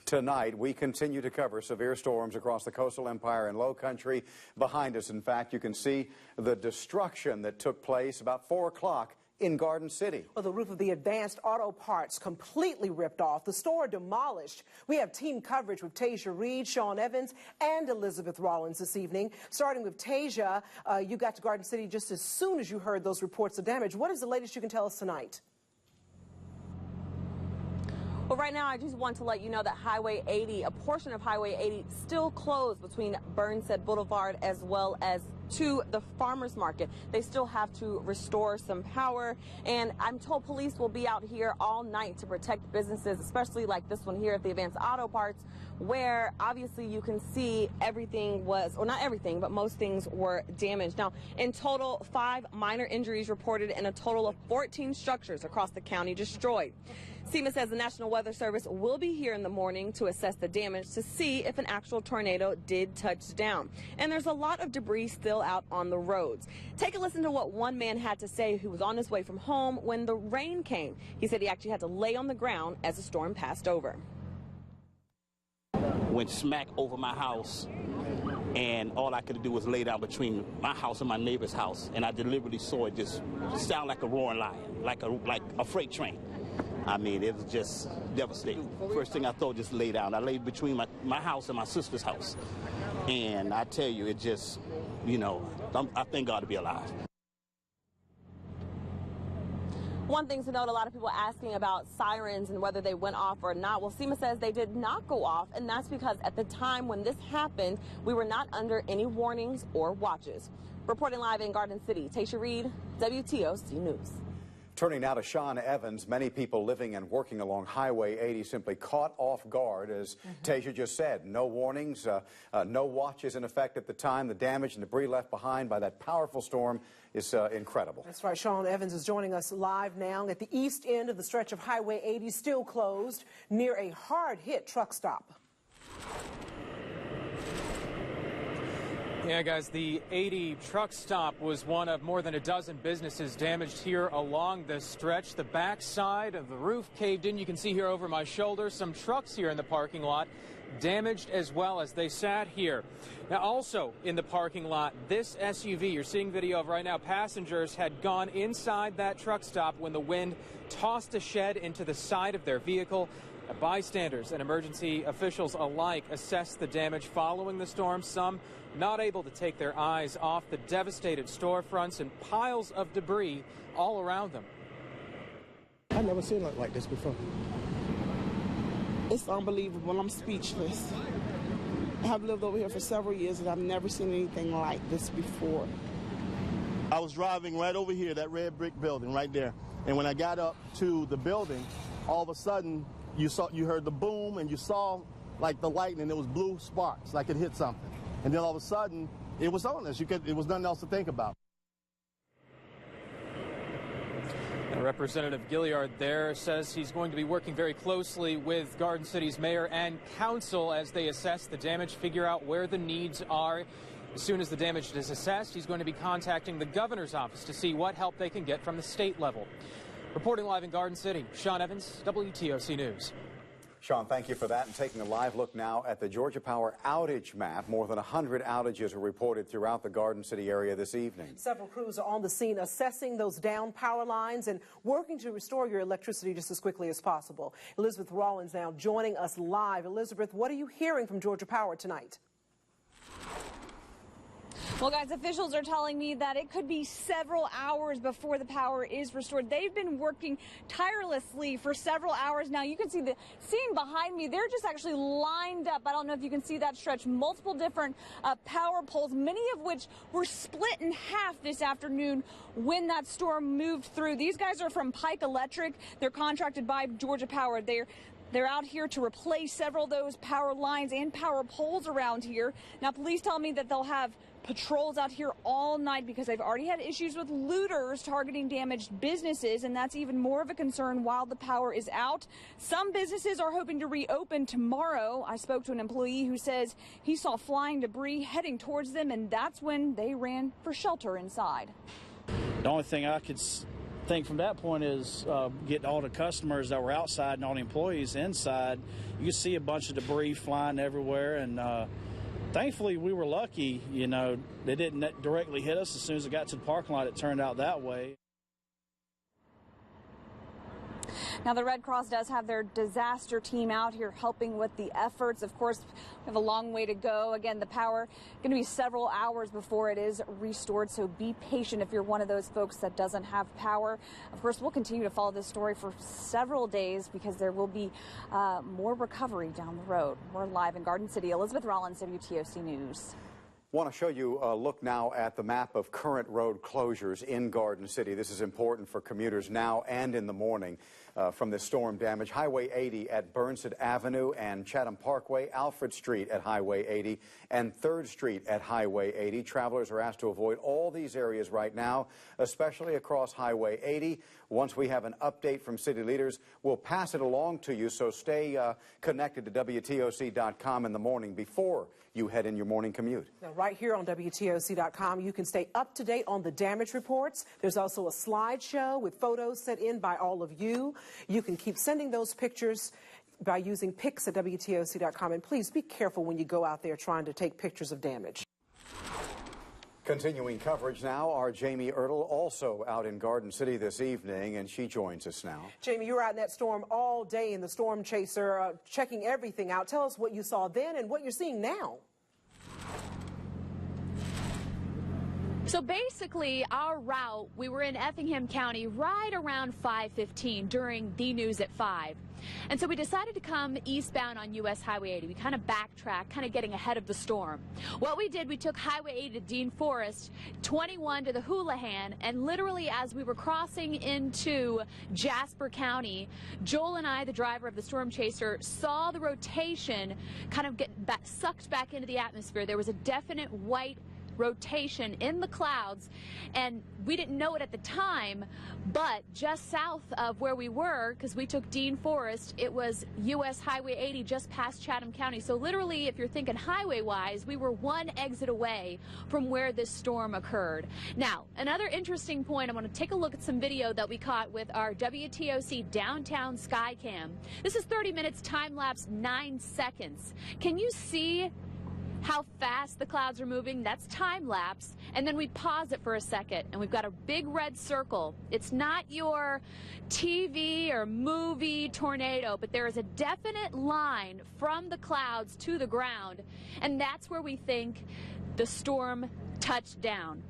Tonight, we continue to cover severe storms across the coastal empire and low country behind us. In fact, you can see the destruction that took place about 4 o'clock in Garden City. Well, the roof of the Advanced Auto Parts completely ripped off, the store demolished. We have team coverage with Tasia Reed, Sean Evans, and Elizabeth Rollins this evening. Starting with Tasia, you got to Garden City just as soon as you heard those reports of damage. What is the latest you can tell us tonight? Well, right now, I just want to let you know that Highway 80, a portion of Highway 80, still closed between Burnside Boulevard as well as to the farmers market. They still have to restore some power, and I'm told police will be out here all night to protect businesses, especially like this one here at the Advanced Auto Parts, where obviously you can see everything was, or not everything, but most things were damaged. Now, in total, 5 minor injuries reported and a total of 14 structures across the county destroyed. SEMA says the National Weather Service will be here in the morning to assess the damage to see if an actual tornado did touch down. And there's a lot of debris still out on the roads. Take a listen to what one man had to say who was on his way from home when the rain came. He said he actually had to lay on the ground as the storm passed over. Went smack over my house, and all I could do was lay down between my house and my neighbor's house, and I deliberately saw it just sound like a roaring lion, like a freight train. I mean, it was just devastating. First thing I thought, just lay down. I laid between my house and my sister's house. And I tell you, it just, you know, I thank God to be alive. One thing to note, a lot of people asking about sirens and whether they went off or not. Well, SEMA says they did not go off, and that's because at the time when this happened, we were not under any warnings or watches. Reporting live in Garden City, Tasia Reed, WTOC News. Turning now to Sean Evans, many people living and working along Highway 80 simply caught off guard, as Tasia just said. No warnings, no watches in effect at the time. The damage and debris left behind by that powerful storm is incredible. That's right. Sean Evans is joining us live now at the east end of the stretch of Highway 80, still closed, near a hard-hit truck stop. Yeah, guys, the 80 truck stop was one of more than a dozen businesses damaged here along this stretch. The back side of the roof caved in. You can see here over my shoulder some trucks here in the parking lot damaged as well as they sat here. Now, also in the parking lot, this SUV you're seeing video of right now, passengers had gone inside that truck stop when the wind tossed a shed into the side of their vehicle. Bystanders and emergency officials alike assessed the damage following the storm, some not able to take their eyes off the devastated storefronts and piles of debris all around them. I've never seen it like this before. It's unbelievable. I'm speechless. I have lived over here for several years, and I've never seen anything like this before. I was driving right over here, that red brick building right there, and when I got up to the building, all of a sudden, you heard the boom, and you saw like the lightning. It was blue sparks, like it hit something. And then all of a sudden, it was on us. It was nothing else to think about. And Representative Gilliard there says he's going to be working very closely with Garden City's mayor and council as they assess the damage, figure out where the needs are. As soon as the damage is assessed, he's going to be contacting the governor's office to see what help they can get from the state level. Reporting live in Garden City, Sean Evans, WTOC News. Sean, thank you for that. And taking a live look now at the Georgia Power outage map. More than 100 outages are reported throughout the Garden City area this evening. Several crews are on the scene assessing those down power lines and working to restore your electricity just as quickly as possible. Elizabeth Rollins now joining us live. Elizabeth, what are you hearing from Georgia Power tonight? Well, guys, officials are telling me that it could be several hours before the power is restored. They've been working tirelessly for several hours now. You can see the scene behind me. They're just actually lined up. I don't know if you can see that stretch. Multiple different power poles, many of which were split in half this afternoon when that storm moved through. These guys are from Pike Electric. They're contracted by Georgia Power. They're out here to replace several of those power lines and power poles around here. Now, police tell me that they'll have patrols out here all night because they've already had issues with looters targeting damaged businesses, and that's even more of a concern while the power is out. Some businesses are hoping to reopen tomorrow. I spoke to an employee who says he saw flying debris heading towards them, and that's when they ran for shelter inside. The only thing I could thing from that point is get all the customers that were outside and all the employees inside. You can see a bunch of debris flying everywhere, and thankfully we were lucky, you know, they didn't directly hit us. As soon as it got to the parking lot, it turned out that way. Now, the Red Cross does have their disaster team out here helping with the efforts. Of course, we have a long way to go. Again, the power going to be several hours before it is restored, so be patient if you're one of those folks that doesn't have power. Of course, we'll continue to follow this story for several days because there will be more recovery down the road. We're live in Garden City. Elizabeth Rollins, WTOC News. Want to show you a look now at the map of current road closures in Garden City. This is important for commuters now and in the morning from this storm damage. Highway 80 at Burnside Avenue and Chatham Parkway, Alfred Street at Highway 80, and 3rd Street at Highway 80. Travelers are asked to avoid all these areas right now, especially across Highway 80. Once we have an update from city leaders, we'll pass it along to you, so stay connected to WTOC.com in the morning before you head in your morning commute. Now, right here on WTOC.com, you can stay up to date on the damage reports. There's also a slideshow with photos sent in by all of you. You can keep sending those pictures by using pics at WTOC.com. And please be careful when you go out there trying to take pictures of damage. Continuing coverage now, our Jamie Ertl, also out in Garden City this evening, and she joins us now. Jamie, you were out in that storm all day in the storm chaser, checking everything out. Tell us what you saw then and what you're seeing now. So basically, our route, we were in Effingham County right around 5:15 during the news at 5. And so we decided to come eastbound on US Highway 80. We kind of backtracked, kind of getting ahead of the storm. What we did, we took Highway 80 to Dean Forest, 21 to the Houlihan, and literally as we were crossing into Jasper County, Joel and I, the driver of the storm chaser, saw the rotation kind of get sucked back into the atmosphere. There was a definite white rotation in the clouds, and we didn't know it at the time, but just south of where we were, because we took Dean Forest, it was US Highway 80 just past Chatham County. So literally, if you're thinking highway-wise, we were one exit away from where this storm occurred. Now, another interesting point, I want to take a look at some video that we caught with our WTOC Downtown Skycam. This is 30 minutes, time-lapse, 9 seconds. Can you see how fast the clouds are moving? That's time lapse. And then we pause it for a second and we've got a big red circle. It's not your TV or movie tornado, but there is a definite line from the clouds to the ground, and that's where we think the storm touched down.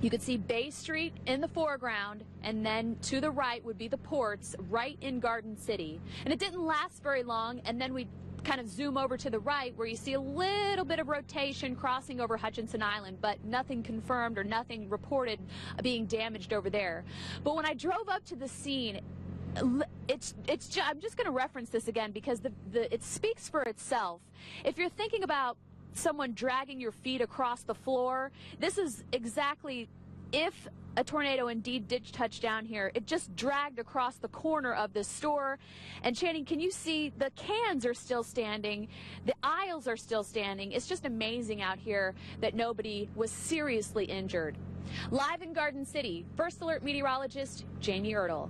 You could see Bay Street in the foreground, and then to the right would be the ports right in Garden City. And it didn't last very long, and then we kind of zoom over to the right where you see a little bit of rotation crossing over Hutchinson Island, but nothing confirmed or nothing reported being damaged over there. But when I drove up to the scene, I'm just going to reference this again because it speaks for itself. If you're thinking about someone dragging your feet across the floor, this is exactly, if a tornado indeed did touch down here, it just dragged across the corner of this store. And Channing, can you see the cans are still standing, the aisles are still standing? It's just amazing out here that nobody was seriously injured. Live in Garden City, First Alert meteorologist Jamie Ertl.